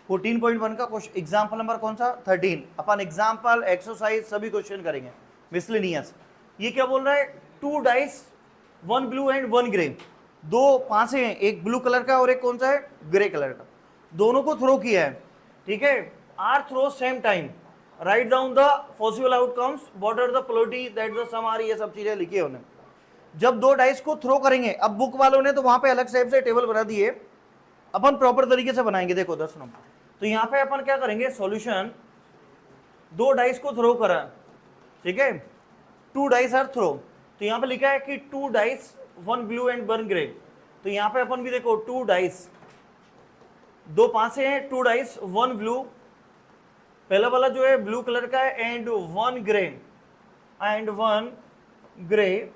14.1 का question example number कौन सा 13। अपन एग्जाम्पल एक्सरसाइज सभी क्वेश्चन करेंगे। मिसलेनियस ये क्या बोल रहा है, 2 dice 1 blue and 1 grey, 2 Panse हैं, एक ब्लू कलर का और एक कौन सा है ग्रे कलर का, दोनों को थ्रो किया है, ठीक है। Are throw same time, write down the possible outcomes, what are the probability that the sum are, ये सब चीजें लिखी है उन्होंने। जब 2 डाइस को थ्रो करेंगे, अब बुक वालों ने तो वहां पे अलग टाइप से टेबल बना दिए, अपन प्रॉपर तरीके से बनाएंगे। देखो 10 नंबर, तो यहां पे अपन क्या करेंगे, सॉल्यूशन 2 डाइस को थ्रो करा, ठीक है, 2 डाइस आर थ्रो, तो यहां पे लिखा है कि 2 डाइस 1 ब्लू एंड 1 ग्रे, तो यहां पे अपन भी देखो 2 डाइस, 2 पांसे हैं, 2 डाइस 1 ब्लू, पहला वाला जो है ब्लू कलर का है, and 1 grey and 1 grey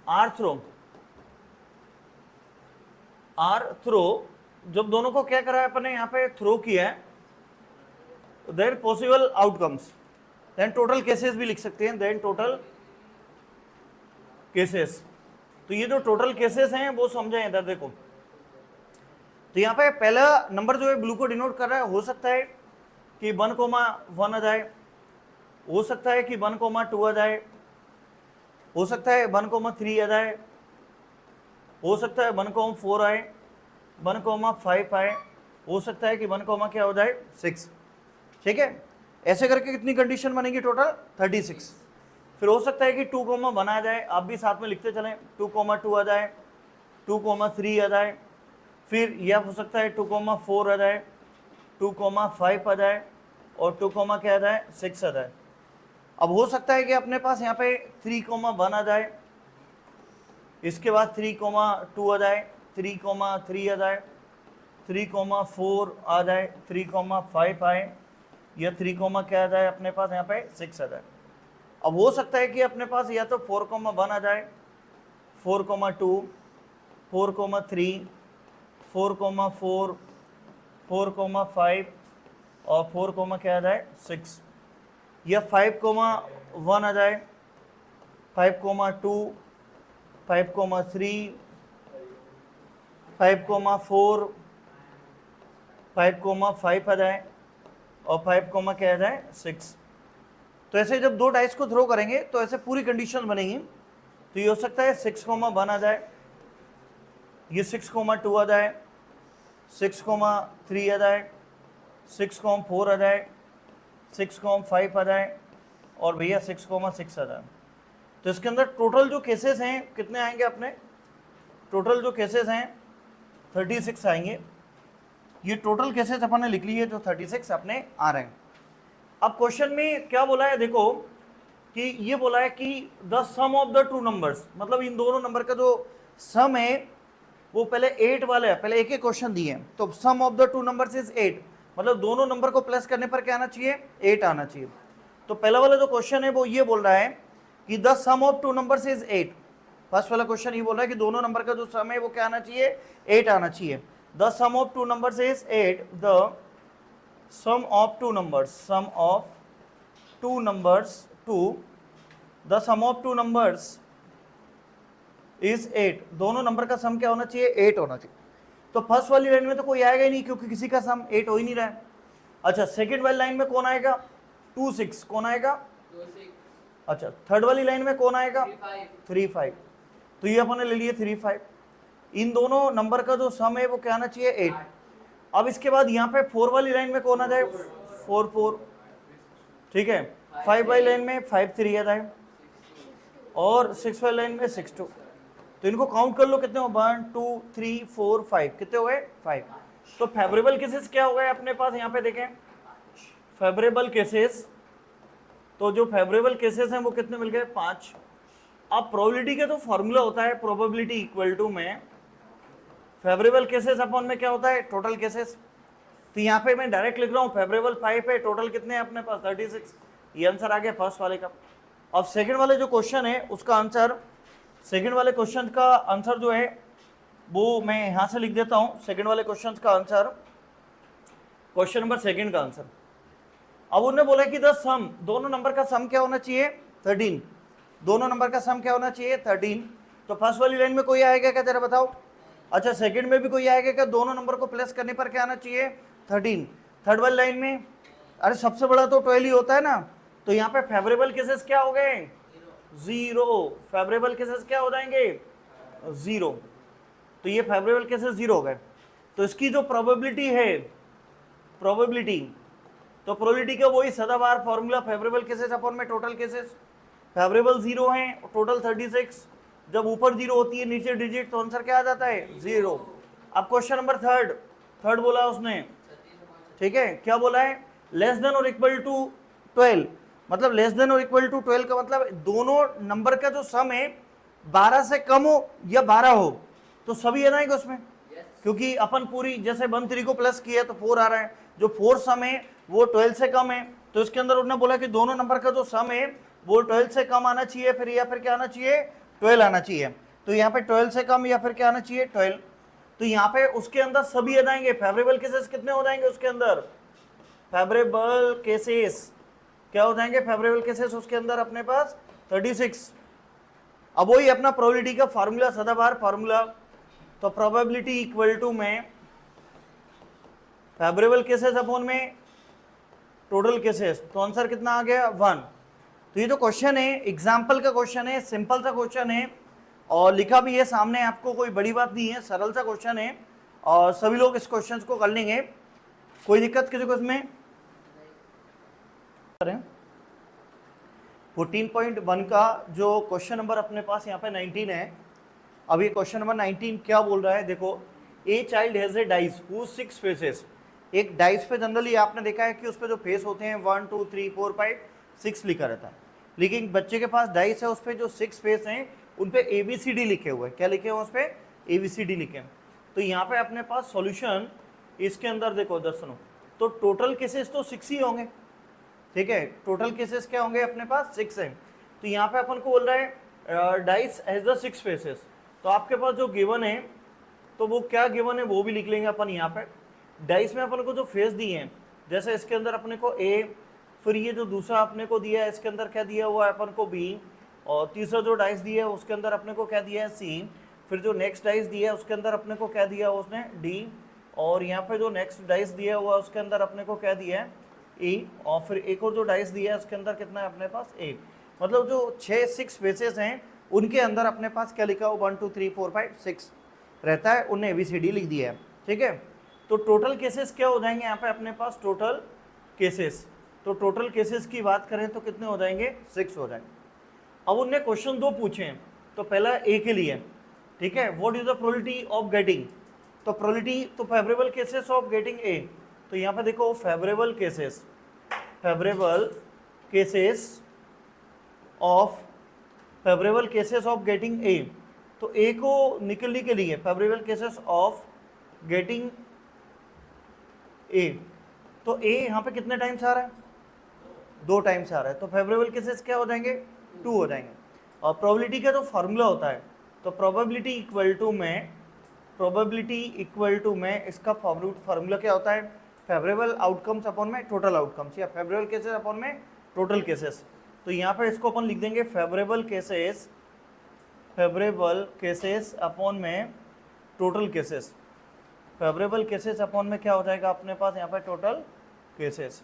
are throw, जब दोनों को क्या करा है अपन ने यहाँ पे थ्रो किया है, then possible outcomes, then total cases भी लिख सकते हैं, देन टोटल केसेस। तो ये जो टोटल केसेस हैं वो समझे इधर देखो। तो यहाँ पे पहला नंबर जो है ब्लू को डिनोट कर रहा है, हो सकता है कि 1,1 आ जाए, हो सकता है कि 1,2 आ जाए, हो सकता है 1,3 आ जाए, हो सकता है 1,4 आए, 1,5 आए, हो सकता है कि 1, क्या हो जाए 6, ठीक है। ऐसे करके कितनी कंडीशन बनेगी टोटल 36। फिर हो सकता है कि 2,1 आ जाए, आप भी साथ में लिखते चलें, 2,2 आ जाए, 2,3 आ जाए, फिर यह हो सकता है 2,4 आ जाए, 2,5 आ जाए, और 2, क्या आ जाए 6 आ जाए। अब हो सकता है कि अपने पास यहाँ पे 3,1 आ जाए, इसके बाद 3,2 आ जाए, 3,3 आ जाए, 3,4 आ जाए, 3,5 आए, या 3, क्या आ जाए अपने पास यहाँ पे 6 आ जाए। अब हो सकता है कि अपने पास या तो 4,1 आ जाए, 4,2, 4,3, 4,4, 4,5 और 4, क्या आ जाए 6, या 5,1 आ जाए, 5,2, 5,3, 5,4, 5,5 आ जाए, और 5, क्या आ जाए 6। तो ऐसे जब 2 डाइस को थ्रो करेंगे तो ऐसे पूरी कंडीशन बनेगी। तो ये हो सकता है 6,1 आ जाए, ये 6,2 आ जाए, 6,3 आ जाए, 6,4 आ जाए, 6,5 आ जाए, और भैया 6,6 आ जाए। तो इसके अंदर टोटल जो केसेस हैं कितने आएंगे अपने, टोटल जो केसेस हैं 36 आएंगे। ये टोटल केसेस अपन ने लिख लिए जो 36 अपने आ रहे हैं। अब क्वेश्चन में क्या बोला है देखो, कि ये बोला है कि the sum of the 2 numbers, मतलब इन दोनों नंबर का जो सम है वो पहले 8 वाले है, पहले एक क्वेश्चन दिए हैं, तो सम ऑफ द 2 नंबर्स इज 8, मतलब दोनों नंबर को प्लस करने पर क्या आना चाहिए 8 आना चाहिए। तो पहला वाला जो क्वेश्चन है वो ये बोल रहा है कि the sum of 2 numbers is 8। First वाला क्वेश्चन ये बोल रहा है कि दोनों नंबर का जो सम है वो क्या आना चाहिए 8 आना चाहिए। The sum of 2 numbers is 8, the sum of 2 numbers, sum of 2 numbers, 2, the sum of 2 numbers is 8, दोनों नंबर का सम क्या होना चाहिए 8 होना चाहिए। तो फर्स्ट वाली लाइन में तो कोई आएगा ही नहीं क्योंकि किसी का सम 8 हो ही नहीं रहा है। अच्छा सेकंड वाली लाइन में कौन आएगा 2, 6, कौन आएगा 2, 6, अच्छा थर्ड वाली लाइन में कौन आएगा 3, 5, 3, 5, तो ये अपन ने ले लिए 3, 5। इन दोनों नंबर का जो सम है वो क्या आना चाहिए 8। अब इसके बाद यहाँ पे 4 वाली लाइन में कौन आ जाए 4, 4, ठीक है। 5 वाली लाइन में 5, 3 आ जाए, और 6 वाली लाइन में 6, 2। तो इनको काउंट कर लो कितने हो 1, 2, 3, 4, 5, कितने हो गए 5। तो फेवरेबल केसेस क्या हो गए अपने पास यहाँ पे देखें फेवरेबल केसेस, तो जो फेवरेबल केसेस हैं वो कितने मिल गए 5। अब प्रोबेबिलिटी का तो फॉर्मूला होता है प्रोबेबिलिटी इक्वल टू में फेवरेबल केसेस अपॉन में क्या होता है टोटल केसेस। तो यहाँ पे मैं डायरेक्ट लिख रहा हूँ फेवरेबल 5 है, टोटल कितने हैं अपने पास 36। ये आंसर आ गया फर्स्ट वाले का। अब सेकंड वाले जो क्वेश्चन है उसका आंसर, सेकंड वाले क्वेश्चन का आंसर जो है वो मैं यहाँ से लिख देता हूँ। सेकंड वाले क्वेश्चन का आंसर, क्वेश्चन नंबर सेकंड का आंसर, अब उन्होंने बोला कि द सम, दोनों नंबर का सम क्या होना चाहिए 13, दोनों नंबर का सम क्या होना चाहिए 13। तो फर्स्ट वाली लाइन में कोई आएगा क्या जरा बताओ अच्छा सेकंड में भी कोई आएगा क्या, दोनों नंबर को प्लस करने पर क्या आना चाहिए 13। थर्ड वाली लाइन में अरे सबसे बड़ा तो 12 ही होता है ना, तो यहाँ पे फेवरेबल केसेस क्या हो गए 0, फेवरेबल केसेस क्या हो जाएंगे 0, तो ये फेवरेबल केसेस 0 हो गए। तो इसकी जो प्रोबेबिलिटी है, प्रोबेबिलिटी, तो प्रोबेबिलिटी का वही सदाबहार फॉर्मूला फेवरेबल केसेस अपॉन में टोटल केसेस, फेवरेबल 0 है टोटल 36, जब ऊपर 0 होती है नीचे डिजिट तो आंसर क्या आ जाता है 0। अब क्वेश्चन नंबर थर्ड बोला उसने, ठीक है, क्या बोला है लेस देन और इक्वल टू 12, मतलब लेस देन और इक्वल टू 12 का मतलब दोनों नंबर का जो सम है 12 से कम हो या 12 हो तो सभी आ जाएंगे उसमें, क्योंकि अपन पूरी जैसे 1 3 को प्लस किया तो 4 आ रहा है, जो 4 सम है वो 12 से कम है, तो इसके अंदर उन्होंने बोला कि दोनों नंबर का जो सम है वो 12 से कम आना चाहिए, फिर या फिर क्या आना चाहिए 12 आना चाहिए, तो यहाँ पे 12 से कम या फिर क्या आना चाहिए 12, तो यहाँ पे उसके अंदर सभी आ जाएंगे। फेवरेबल केसेस कितने हो जाएंगे उसके अंदर, फेवरेबल केसेस क्या हो जाएंगे, फेवरेबल केसेस उसके अंदर अपने पास 36। अब वही अपना प्रोबेबिलिटी का फार्मूला सदाबहार फार्मूला, तो प्रोबेबिलिटी इक्वल टू में फेवरेबल केसेस अपॉन में टोटल केसेस, तो आंसर कितना आ गया 1। तो ये जो क्वेश्चन है एग्जाम्पल का क्वेश्चन है, सिंपल सा क्वेश्चन है और लिखा भी है सामने आपको, कोई बड़ी बात नहीं है, सरल सा क्वेश्चन है और सभी लोग इस क्वेश्चन को कर लेंगे, कोई दिक्कत किसी को इसमें। 14.1 का जो क्वेश्चन नंबर अपने पास यहाँ पे 19 है। अब ये क्वेश्चन नंबर 19 क्या बोल रहा है, देखो a child has a dice who 6 faces, एक डाइस पे जनरली आपने देखा है कि उस पे जो फेस होते हैं 1 2 3 4 5 6 लिखा रहता है, लेकिन बच्चे के पास डाइस है उस पे जो 6 फेस हैं उन पे ABCD लिखे हुए हैं, क्या लिखे हुए उस पे ABCD लिखे हैं। तो यहाँ पे अपने पास सॉल्यूशन इसके अंदर देखो इधर सुनो, तो टोटल केसेस तो 6 ही होंगे, ठीक है, टोटल केसेस क्या होंगे अपने पास 6 हैं। तो यहाँ पे अपन को बोल रहा है डाइस हैज द 6 फेसेस, तो आपके पास जो गिवन है तो वो क्या गिवन है वो भी लिख लेंगे अपन यहाँ पे। डाइस में अपन को जो फेस दिए हैं, जैसे इसके अंदर अपने को A, फिर ये जो दूसरा अपने को दिया है इसके अंदर क्या दिया हुआ है अपन को B, और तीसरा जो डाइस दिया है उसके अंदर अपने को क्या दिया है C, फिर जो नेक्स्ट डाइस दिया है उसके अंदर अपने को क्या दिया है उसने D, और यहाँ पे जो नेक्स्ट डाइस दिया हुआ है उसके अंदर अपने को क्या दिया है E, और फिर एक और जो डाइस दिया है उसके अंदर कितना है अपने पास A, मतलब जो 6 फेसेस हैं उनके अंदर अपने पास क्या लिखा हो 1 2 3 4 5 6 रहता है, उन्हें ABCD लिख दिया है, ठीक है। तो टोटल केसेस क्या हो जाएंगे यहाँ पे अपने पास टोटल केसेस, तो टोटल केसेस की बात करें तो कितने हो जाएंगे 6 हो जाएंगे। अब उनने क्वेश्चन 2 पूछे हैं, तो पहला A के लिए, ठीक है, what is the probability of getting, तो प्रोबेबिलिटी तो favourable cases of getting A, तो यहाँ पे देखो favourable cases of getting A, तो A को निकलने के लिए favourable cases of getting A, तो A यहाँ पे कितने टाइम्स आ रहा है 2 टाइम्स आ रहा है, तो फेवरेबल केसेस क्या हो जाएंगे 2 हो जाएंगे। और प्रोबेबिलिटी का जो फार्मूला होता है, तो प्रोबेबिलिटी इक्वल टू में इसका फार्मूला क्या होता है, फेवरेबल आउटकम्स अपॉन में टोटल आउटकम्स, या फेवरेबल केसेस अपॉन में टोटल केसेस। तो यहाँ पर इसको अपन लिख देंगे फेवरेबल केसेस अपॉन में total cases, favourable cases upon में क्या हो जाएगा अपने पास यहाँ पे टोटल केसेस।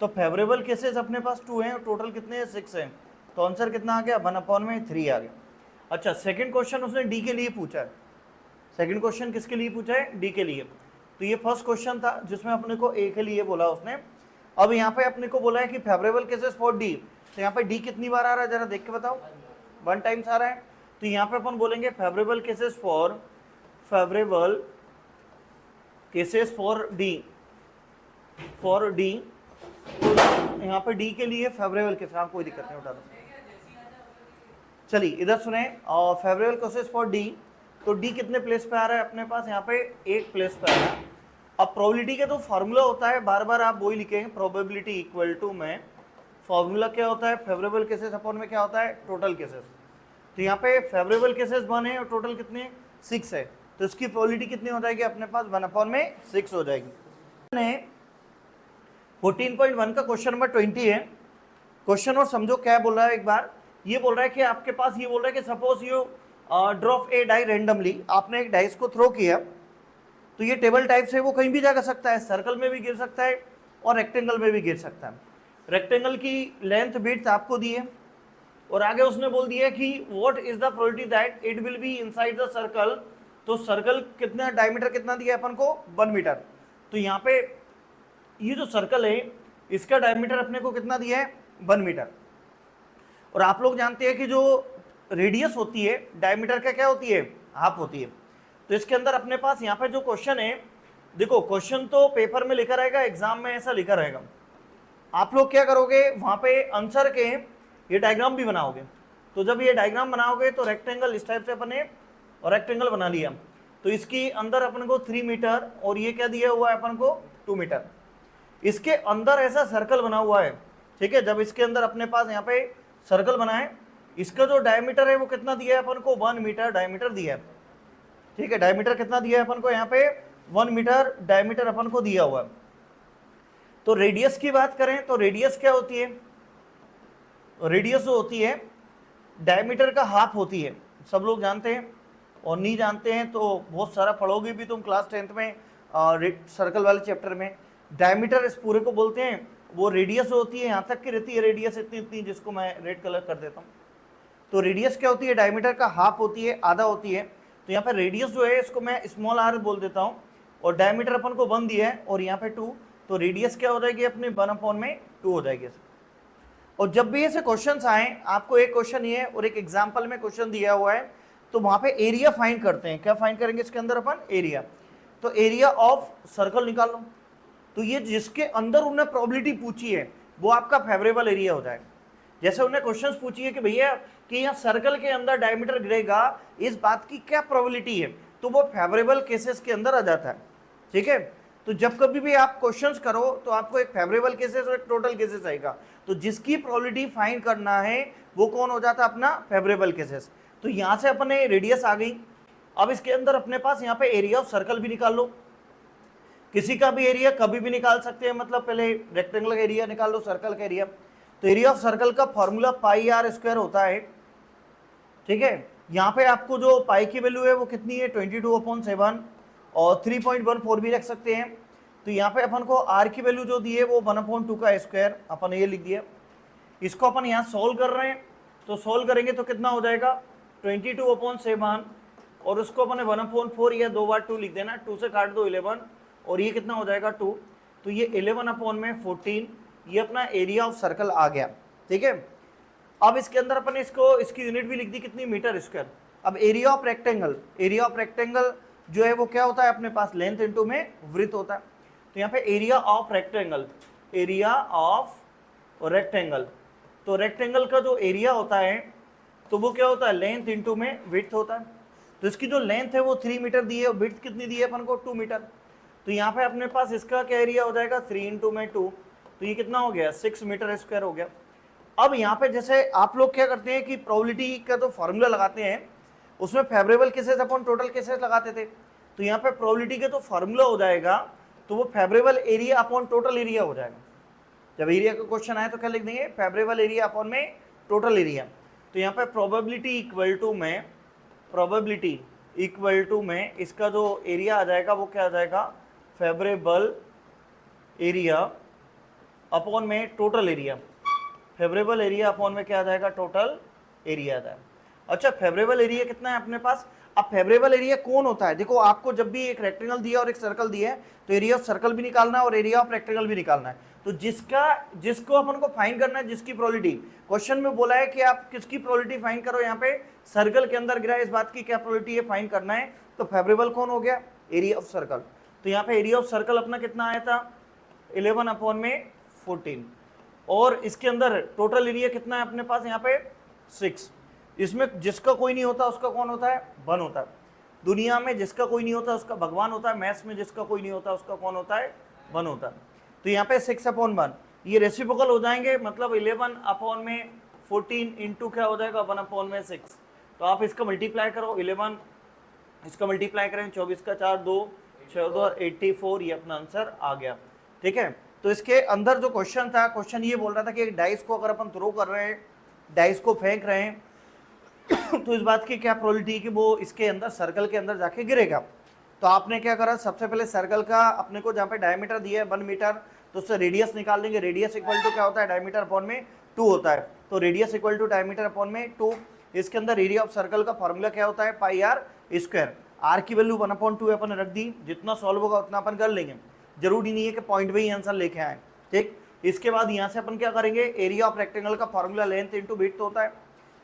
तो फेवरेबल केसेस अपने पास 2 हैं और टोटल कितने हैं 6 हैं, तो आंसर कितना आ गया 1/3 आ गया। अच्छा सेकंड क्वेश्चन उसने डी के लिए पूछा है, सेकंड क्वेश्चन किसके लिए पूछा है डी के लिए, तो ये फर्स्ट क्वेश्चन था जिसमें अपने को ए के लिए बोला उसने। अब यहाँ पे अपने को बोला है कि फेवरेबल केसेस फॉर डी, तो यहाँ पे डी कितनी बार आ रहा है जरा देख के बताओ, 1 टाइम्स आ रहा है, तो यहाँ पे अपन बोलेंगे फेवरेबल केसेस फॉर डी, तो यहाँ पे डी के लिए फेवरेबल केसेस, हाँ कोई दिक्कत नहीं उठा दो, चलिए इधर सुने, और फेवरेबल केसेस फॉर डी, तो डी कितने प्लेस पे आ रहा है अपने पास यहाँ पे 1 प्लेस पे आ रहा है। अब प्रोबेबिलिटी का जो फार्मूला होता है बार बार आप वही लिखेंगे, प्रोबेबिलिटी इक्वल टू में फार्मूला क्या होता है फेवरेबल केसेस अपॉन में क्या होता है टोटल केसेस, तो यहाँ पे फेवरेबल केसेस 1 है और टोटल कितने 6 है, तो इसकी प्रोबेबिलिटी कितनी हो जाएगी अपने पास 1/6 हो जाएगी। 14.1 का क्वेश्चन नंबर 20 है, क्वेश्चन और समझो क्या बोल रहा है एक बार, ये बोल रहा है कि आपके पास ये बोल रहा है कि सपोज ड्रॉप ए डाई रेंडमली, आपने एक डाइस को थ्रो किया, तो ये टेबल टाइप से वो कहीं भी जा सकता है, सर्कल में भी गिर सकता है और रेक्टेंगल में भी गिर सकता है। रेक्टेंगल की लेंथ विड्थ आपको दी है और आगे उसने बोल दिया कि what is the probability that it will be inside the circle, तो सर्कल कितना डायमीटर कितना दिया है अपन को 1 मीटर। तो यहाँ पे ये जो सर्कल है इसका डायमीटर अपने को कितना दिया है 1 मीटर। और आप लोग जानते हैं कि जो रेडियस होती है डायमीटर का क्या होती है, हाफ होती है। तो इसके अंदर अपने पास यहाँ पे जो क्वेश्चन है, देखो क्वेश्चन तो पेपर में लिखा रहेगा, एग्जाम में ऐसा लिखा रहेगा, आप लोग क्या करोगे वहां पे आंसर के ये डायग्राम भी बनाओगे। तो जब ये डायग्राम बनाओगे तो रेक्टेंगल इस टाइप से अपने और रेक्टेंगल बना लिया, तो इसके अंदर अपन को 3 मीटर और ये क्या दिया हुआ है अपन को 2 मीटर। इसके अंदर ऐसा सर्कल बना हुआ है, ठीक है। जब इसके अंदर अपने पास यहाँ पे सर्कल बना है, इसका जो डायमीटर है वो कितना दिया है अपन को 1 मीटर डायमीटर दिया है, ठीक है। डायमीटर कितना दिया है अपन को यहाँ पे 1 मीटर डायमीटर अपन को दिया हुआ है। तो रेडियस की बात करें तो रेडियस क्या होती है, रेडियस जो होती है डायमीटर का हाफ होती है, सब लोग जानते हैं। और नहीं जानते हैं तो बहुत सारा पढ़ोगे भी तुम क्लास 10th में सर्कल वाले चैप्टर में। डायमीटर इस पूरे को बोलते हैं, वो रेडियस होती है, यहाँ तक की रहती है रेडियस इतनी इतनी, जिसको मैं रेड कलर कर देता हूँ। तो रेडियस क्या होती है, डायमीटर का हाफ होती है, आधा होती है। तो यहाँ पे रेडियस जो है इसको मैं स्मॉल आर बोल देता हूँ, और डायमीटर अपन को 1 दिया है और यहाँ पे 2, तो रेडियस क्या हो जाएगी अपनी 1/2 हो जाएगी। और जब भी ऐसे क्वेश्चंस आए, आपको एक क्वेश्चन ये है और एक एग्जांपल में क्वेश्चन दिया हुआ है, तो वहां पे एरिया फाइंड करते हैं। क्या फाइंड करेंगे इसके अंदर अपन, एरिया। तो एरिया ऑफ सर्कल निकाल लो, तो ये जिसके अंदर उन्होंने प्रोबेबिलिटी पूछी है वो आपका फेवरेबल एरिया हो जाएगा। जैसे उन्हें क्वेश्चंस पूछी है कि भैया कि यहाँ सर्कल के अंदर डायमीटर गिरेगा, इस बात की क्या प्रोबेबिलिटी है, तो वो फेवरेबल केसेस के अंदर आ जाता है, ठीक है। तो जब कभी भी आप क्वेश्चंस करो तो आपको एक फेवरेबल केसेस और एक टोटल केसेस आएगा, तो जिसकी प्रोबेबिलिटी फाइंड करना है वो कौन हो जाता है, अपना फेवरेबल केसेस। तो यहाँ से अपने रेडियस आ गई। अब इसके अंदर अपने पास यहाँ पे एरिया ऑफ सर्कल भी निकाल लो, किसी का भी एरिया कभी भी निकाल सकते हैं, मतलब पहले रेक्टेंगल का एरिया निकाल लो, सर्कल का एरिया। तो एरिया ऑफ सर्कल का फॉर्मूला पाई आर स्क्वायर होता है, ठीक है। यहाँ पे आपको जो पाई की वैल्यू है वो कितनी है 22/7 और 3.14 भी रख सकते हैं। तो यहाँ पे अपन को आर की वैल्यू जो दी है वो 1/2 का स्क्वायर अपन ये लिख दिया। इसको अपन यहाँ सोल्व कर रहे हैं, तो सोल्व करेंगे तो कितना हो जाएगा 22/7 और उसको अपने 1/4 या 2 बार 2 लिख देना, 2 से काट दो 11 और ये कितना हो जाएगा 2, तो ये 11/14 ये अपना एरिया ऑफ सर्कल आ गया, ठीक है। अब इसके अंदर अपन इसको इसकी यूनिट भी लिख दी कितनी, मीटर स्क्वायर। अब area of rectangle, area of rectangle जो है वो क्या होता है अपने पास, लेंथ इनटू में विड्थ होता है। तो यहाँ पे area of rectangle, area of rectangle, तो रेक्टेंगल का जो एरिया होता है तो वो क्या होता है, लेंथ इनटू में विड्थ होता है। तो इसकी जो लेंथ है वो 3 मीटर दी है और विड्थ कितनी दी है अपन को 2 मीटर। तो यहाँ पे अपने पास इसका क्या एरिया हो जाएगा 3 × 2, तो ये कितना हो गया 6 मीटर स्क्वायर हो गया। अब यहाँ पे जैसे आप लोग क्या करते हैं कि प्रोबेबिलिटी का जो फॉर्मूला लगाते हैं उसमें फेवरेबल केसेस अपन टोटल केसेस लगाते थे, तो यहाँ पे प्रोबेबिलिटी का तो फॉर्मूला हो जाएगा तो वो favourable area upon total area हो जाएगा। जब एरिया का क्वेश्चन आए तो क्या लिख देंगे, फेवरेबल एरिया अपॉन में टोटल एरिया। तो यहाँ पे प्रोबेबिलिटी इक्वल टू में इसका जो एरिया आ जाएगा वो क्या आ जाएगा, फेवरेबल एरिया अपॉन में total area. Favourable area upon में क्या आ जाएगा, टोटल एरिया आ जाएगा। अच्छा, फेवरेबल एरिया कितना है अपने पास। अब फेवरेबल एरिया कौन होता है, देखो आपको जब भी एक रेक्टेंगल दिया और एक सर्कल दिया है तो एरिया ऑफ सर्कल भी निकालना है और एरिया ऑफ रेक्टेंगल भी निकालना है। तो जिसको अपन को फाइंड करना है, जिसकी प्रोबेबिलिटी, क्वेश्चन में बोला है कि आप किसकी प्रोबेबिलिटी फाइंड करो, यहाँ पे सर्कल के अंदर गिरा है, इस बात की क्या प्रोबेबिलिटी है फाइंड करना है। तो फेवरेबल कौन हो गया, एरिया ऑफ सर्कल। तो यहाँ पे एरिया ऑफ सर्कल अपना कितना आया था 11/14 और इसके अंदर टोटल एरिया कितना है अपने पास यहाँ पे 6। इसमें जिसका कोई नहीं होता उसका कौन होता है, 1 होता है। दुनिया में जिसका कोई नहीं होता उसका भगवान होता है, मैथ्स में जिसका कोई नहीं होता उसका कौन होता है, 1 होता है। तो यहाँ पे 6/1 ये रेसिप्रोकल हो जाएंगे, मतलब 11/14 इंटू क्या हो जाएगा 1/6। तो आप इसका मल्टीप्लाई करो, 11 इसका मल्टीप्लाई करें 24 का 4 2 14 84, ये अपना आंसर आ गया, ठीक है। तो इसके अंदर जो क्वेश्चन था, क्वेश्चन ये बोल रहा था कि एक डाइस को अगर अपन थ्रो कर रहे हैं, डाइस को फेंक रहे हैं तो इस बात की क्या प्रोबेबिलिटी है कि वो इसके अंदर सर्कल के अंदर जाके गिरेगा। तो आपने क्या करा, सबसे पहले सर्कल का अपने को जहाँ पे डायमीटर दिया है 1 मीटर, तो उससे रेडियस निकाल लेंगे। रेडियस इक्वल टू क्या होता है, डायमीटर अपॉन में 2 होता है। तो radius equal to diameter upon में 2। इसके अंदर एरिया ऑफ सर्कल का फॉर्मूला क्या होता है, पाई आर स्क्वायर। आर की वैल्यू 1/2 अपन रख दी, जितना सॉल्व होगा उतना अपन कर लेंगे, जरूरी नहीं है कि पॉइंट पे ही आंसर लेके आए। ठीक, इसके बाद यहाँ से अपन क्या करेंगे, एरिया ऑफ रेक्टेंगल का फॉर्मूला लेंथ इंटू विड्थ होता है।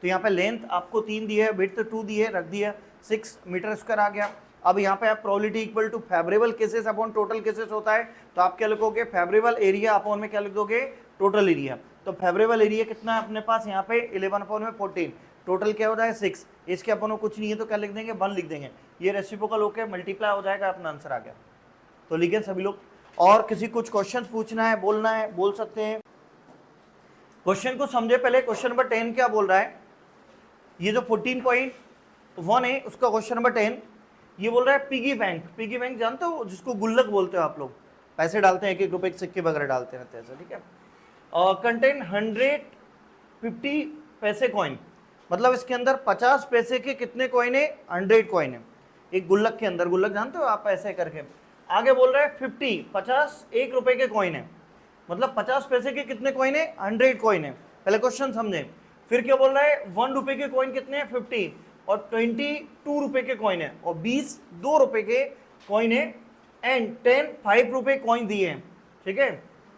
तो यहाँ पे लेंथ आपको 3 दी है, विड्थ 2 दी है, रख दिया 6 मीटर स्क्वायर आ गया। अब यहाँ पे आप probability equal to favourable cases upon total cases होता है, तो आप क्या लिखोगे, फेवरेबल एरिया अपॉन में क्या लिख दोगे, टोटल एरिया। तो फेवरेबल एरिया कितना है अपने पास यहाँ पे 11/14, टोटल क्या हो जाएगा 6। इसके अपन को कुछ नहीं है तो क्या लिख देंगे, 1 लिख देंगे। ये रेसिप्रोकल होकर मल्टीप्लाई हो जाएगा, अपना आंसर आ गया। तो लिखे सभी लोग। और किसी कुछ क्वेश्चन पूछना है, बोलना है, बोल सकते हैं। क्वेश्चन को समझे पहले। क्वेश्चन नंबर 10 क्या बोल रहा है, ये जो 14.1 है उसका क्वेश्चन नंबर 10 ये बोल रहा है पिगी बैंक। पिगी बैंक जानते हो, जिसको गुल्लक बोलते हो आप लोग, पैसे डालते हैं, 1-1 रुपए के सिक्के वगैरह डालते रहते हैं, ठीक है। कंटेन 150 पैसे कॉइन, मतलब इसके अंदर 50 पैसे के कितने कॉइन है, 100 कॉइन है एक गुल्लक के अंदर। गुल्लक जानते हो आप, ऐसे करके। आगे बोल रहा है 50 1 रुपए के कॉइन है, मतलब 50 पैसे के कितने कॉइन है, 100 कॉइन है। पहले क्वेश्चन समझे। फिर क्या बोल रहा है, 1 रुपए के कॉइन कितने हैं, 50, और 22 रुपए के कॉइन है, और 20 2 रुपए के कॉइन है, एंड 10 5 रुपए कॉइन दिए हैं, ठीक है।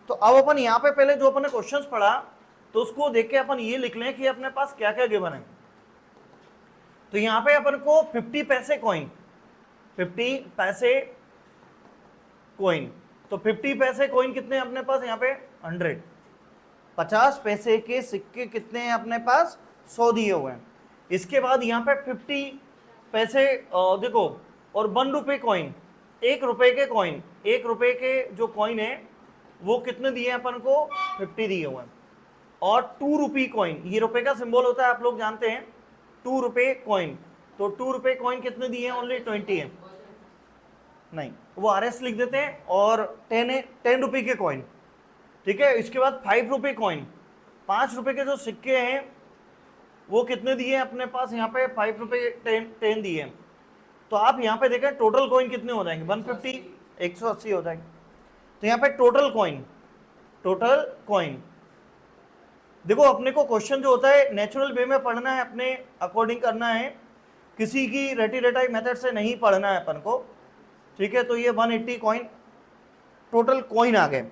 तो अब अपन यहाँ पे पहले जो अपन ने क्वेश्चंस पढ़ा, तो उसको देख के अपन ये लिख लें कि अपने पास क्या क्या गिवन है। तो यहाँ पे अपन को 50 पैसे कॉइन, 50 पैसे कॉइन, तो 50 पैसे कॉइन कितने हैं अपने पास यहाँ पे, 100। 50 पैसे के सिक्के कितने हैं अपने पास, 100 दिए हुए हैं। इसके बाद यहाँ पे 50 पैसे देखो, और 1 रुपए कॉइन, 1 रुपए के कॉइन, 1 रुपए के जो कॉइन है वो कितने दिए हैं अपन को, 50 दिए हुए हैं। और 2 रुपी कॉइन, ये रुपए का सिंबल होता है, आप लोग जानते हैं, 2 रुपए कॉइन। तो 2 रुपए कॉइन कितने दिए हैं, ओनली 20 है, नहीं वो RS लिख देते हैं। और 10 रुपए के कॉइन, ठीक है। इसके बाद 5 रुपए कॉइन, 5 रुपए के जो सिक्के हैं वो कितने दिए हैं अपने पास यहाँ पे, 5 रुपए 10 दिए हैं। तो आप यहाँ पे देखें टोटल कॉइन कितने हो जाएंगे, 150 180 हो जाएंगे। तो यहाँ पे टोटल कॉइन देखो, अपने को क्वेश्चन जो होता है नेचुरल वे में पढ़ना है, अपने अकॉर्डिंग करना है, किसी की रटी रटाई मेथड से नहीं पढ़ना है अपन को, ठीक है। तो ये 180 कॉइन टोटल कॉइन आ गए।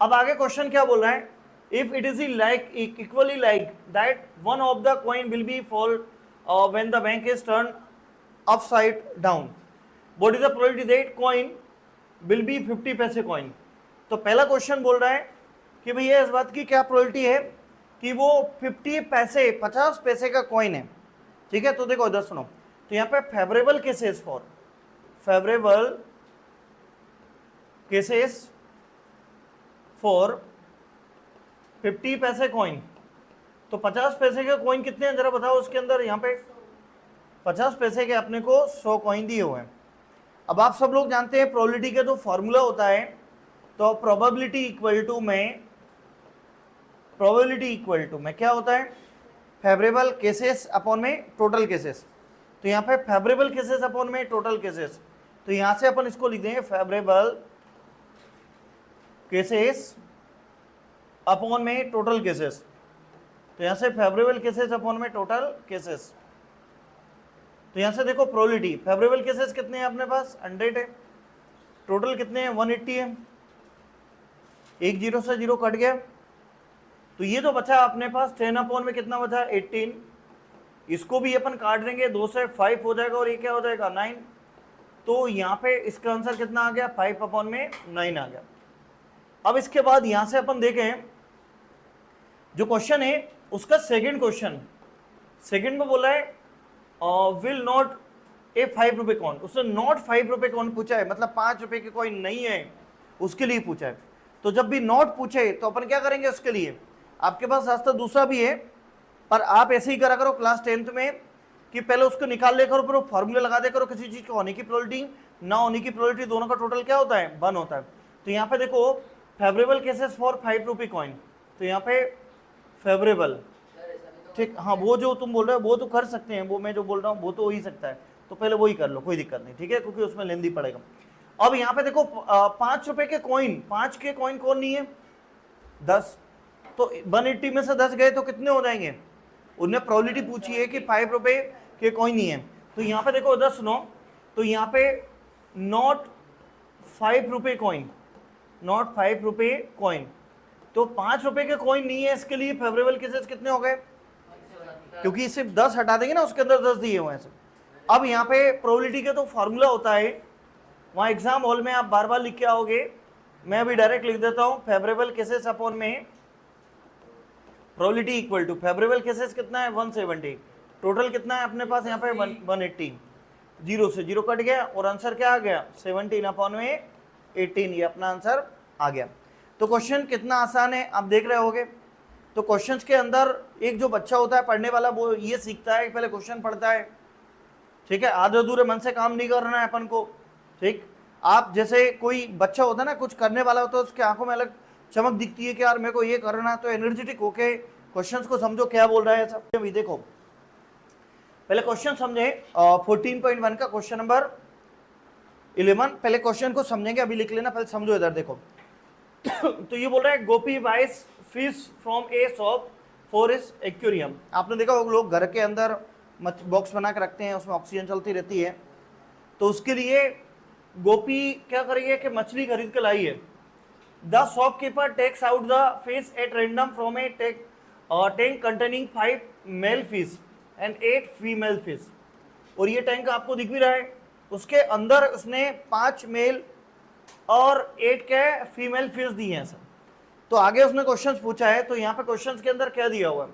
अब आगे क्वेश्चन क्या बोल रहा है, if it is like equally like that one of the coin will be fall when the bank is turn upside down, what is the probability that coin will be 50 पैसे coin. तो पहला question बोल रहा है कि भैया इस बात की क्या प्रोबेबिलिटी है कि वो 50 पैसे का कॉइन है, ठीक है। तो देखो इधर सुनो, तो यहाँ पे फेवरेबल केसेस फॉर 50 पैसे कॉइन, तो 50 पैसे के कॉइन कितने हैं जरा बताओ उसके अंदर। यहाँ पे 50 पैसे के अपने को 100 कॉइन दिए हुए हैं। अब आप सब लोग जानते हैं प्रोबेबिलिटी का जो फॉर्मूला होता है, तो प्रोबेबिलिटी इक्वल टू में क्या होता है, फेवरेबल केसेस अपॉन में टोटल केसेस। तो यहाँ पे फेवरेबल केसेस अपॉन में टोटल केसेस, तो यहाँ से अपन इसको लिख देंगे फेवरेबल केसेस अपॉन में टोटल केसेस। तो यहाँ से फेवरेबल केसेस अपॉन में टोटल केसेस। तो यहाँ से देखो प्रोबेबिलिटी, फेवरेबल केसेस कितने हैं अपने पास, 100 है, टोटल कितने हैं 180 है, एक 0 से 0 कट गया। तो ये जो बचा अपने पास 10 अपॉन में कितना बचा, 18, इसको भी अपन काट देंगे, 2 से 5 हो जाएगा, और ये क्या हो जाएगा 9। तो यहाँ पे इसका आंसर कितना आ गया, 5 अपॉन में 9 आ गया। अब इसके बाद यहाँ से अपन देखें जो क्वेश्चन है उसका सेकंड क्वेश्चन, सेकंड में बोला है विल नॉट ए 5 रुपए कॉइन, उसने नॉट 5 रुपए कॉइन पूछा है, मतलब 5 रुपए के कॉइन नहीं है उसके लिए पूछा है। तो जब भी नॉट पूछे तो अपन क्या करेंगे उसके लिए, आपके पास रास्ता दूसरा भी है, पर आप ऐसे ही करा करो क्लास 10th में कि पहले उसको निकाल ले करो, फिर वो फॉर्मूले लगा दे करो, किसी चीज को होने की प्रोबेबिलिटी ना होने की प्रोबेबिलिटी, दोनों का टोटल क्या होता है 1 होता है। तो यहाँ पे देखो favourable cases for 5 rupee coin, तो यहाँ पे फेवरेबल ठीक, हाँ वो जो तुम बोल रहे हो वो तो कर सकते हैं, वो मैं जो बोल रहा हूँ वो तो हो ही सकता है, तो पहले वो ही कर लो, कोई दिक्कत नहीं, ठीक है, क्योंकि उसमें लेंदी पड़ेगा। अब यहाँ पे देखो 5 रुपए के कॉइन, 5 के कॉइन कौन नहीं है, 10, तो 180 में से 10 गए तो कितने हो जाएंगे, उन्हें प्रोबेबिलिटी पूछी है कि 5 रुपए के कॉइन नहीं है, तो यहाँ पे देखो इधर सुनो, तो यहाँ पे नॉट 5 रुपए कॉइन, नॉट 5 रुपए कॉइन, तो 5 रुपए के कॉइन नहीं है, इसके लिए फेवरेबल केसेस कितने हो गए, क्योंकि सिर्फ 10 हटा देंगे ना, उसके अंदर 10 दिए हुए हैं सब। अब यहाँ पे प्रोबेबिलिटी का तो फॉर्मूला होता है, वहाँ एग्जाम हॉल में आप बार बार लिख के आओगे, मैं अभी डायरेक्ट लिख देता हूँ, फेवरेबल केसेस अपॉन में probability equal to, favourable cases कितना है 170, टोटल कितना है अपने पास यहाँ पे 180, 0 से 0 कट गया और आंसर क्या आ गया 17 अपॉन में 18, ये अपना आंसर आ गया। तो क्वेश्चन कितना आसान है आप देख रहे होगे। तो क्वेश्चंस के अंदर एक जो बच्चा होता है पढ़ने वाला, वो ये सीखता है पहले क्वेश्चन पढ़ता है, ठीक है, आधे अधूरे मन से काम नहीं करना है अपन को, ठीक। आप जैसे कोई बच्चा होता है ना, कुछ करने वाला होता है, उसके आंखों में अलग चमक दिखती है कि यार मेरे को ये करना है, तो एनर्जेटिक होके क्वेश्चंस को समझो क्या बोल रहा है सब। अभी देखो पहले क्वेश्चन समझे, 14.1 का क्वेश्चन नंबर 11, पहले क्वेश्चन को समझेंगे, अभी लिख लेना, पहले समझो इधर देखो। तो ये बोल रहा है गोपी बाइस fish from A shop for इस एक्वेरियम। आपने देखा वो लोग घर के अंदर बॉक्स बना के रखते हैं, उसमें ऑक्सीजन चलती रहती है, तो उसके लिए गोपी क्या करेगी कि मछली खरीद के लाई है। The shopkeeper takes out the fish at random from a tank containing 5 male fish and 8 female fish, और ये टैंक आपको दिख भी रहा है, उसके अंदर उसने 5 मेल और 8 के फीमेल फिश दी हैं सर। तो आगे उसने क्वेश्चंस पूछा है, तो यहाँ पे क्वेश्चंस के अंदर क्या दिया हुआ है,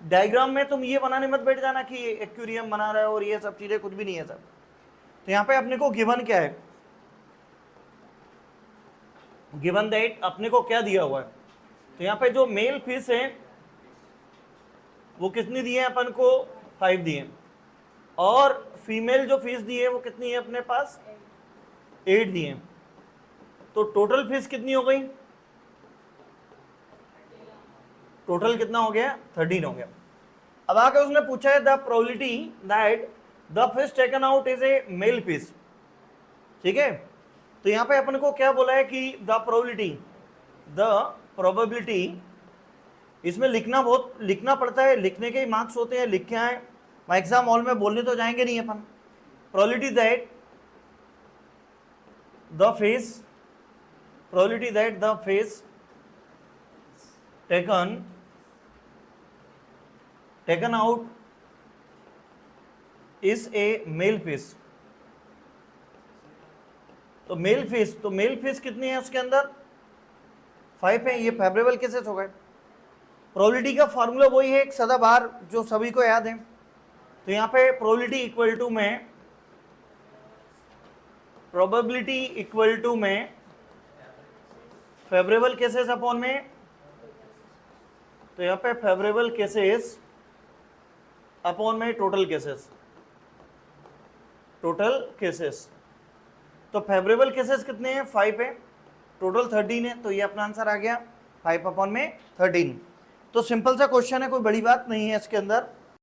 डायग्राम में तुम ये बनाने मत बैठ जाना कि एक्वेरियम बना रहा है और ये सब चीजें, कुछ भी नहीं है सर। तो यहाँ पे अपने को गिवन क्या है, गिवन दैट अपने को क्या दिया हुआ है, तो यहाँ पे जो मेल फिश है वो कितनी दी है अपन को 5 दी है, और फीमेल जो फिश दी है वो कितनी है अपने पास 8 दी है, तो टोटल फिश कितनी हो गई, टोटल कितना हो गया 13 हो गया। अब आके उसने पूछा है the probability that the fish taken out is a male fish, ठीक है। तो यहाँ पे अपन को क्या बोला है कि द प्रोबेबिलिटी, इसमें लिखना पड़ता है, लिखने के ही मार्क्स होते हैं, लिख के आए, एग्जाम हॉल में बोलने तो जाएंगे नहीं अपन। Probability that the fish taken out is a male fish, तो मेल फिश कितनी है उसके अंदर 5 है, ये फेवरेबल केसेस हो गए। प्रोबेबिलिटी का फॉर्मूला वही है एक सदाबहार जो सभी को याद है, तो यहाँ पे प्रोबेबिलिटी इक्वल टू में फेवरेबल केसेस अपॉन में, तो यहाँ पे फेवरेबल केसेस अपॉन में टोटल केसेस, तो फेवरेबल केसेस कितने हैं 5 है, टोटल 13 है, तो ये अपना आंसर आ गया 5 अपॉन में 13। तो सिंपल सा क्वेश्चन है, कोई बड़ी बात नहीं है इसके अंदर।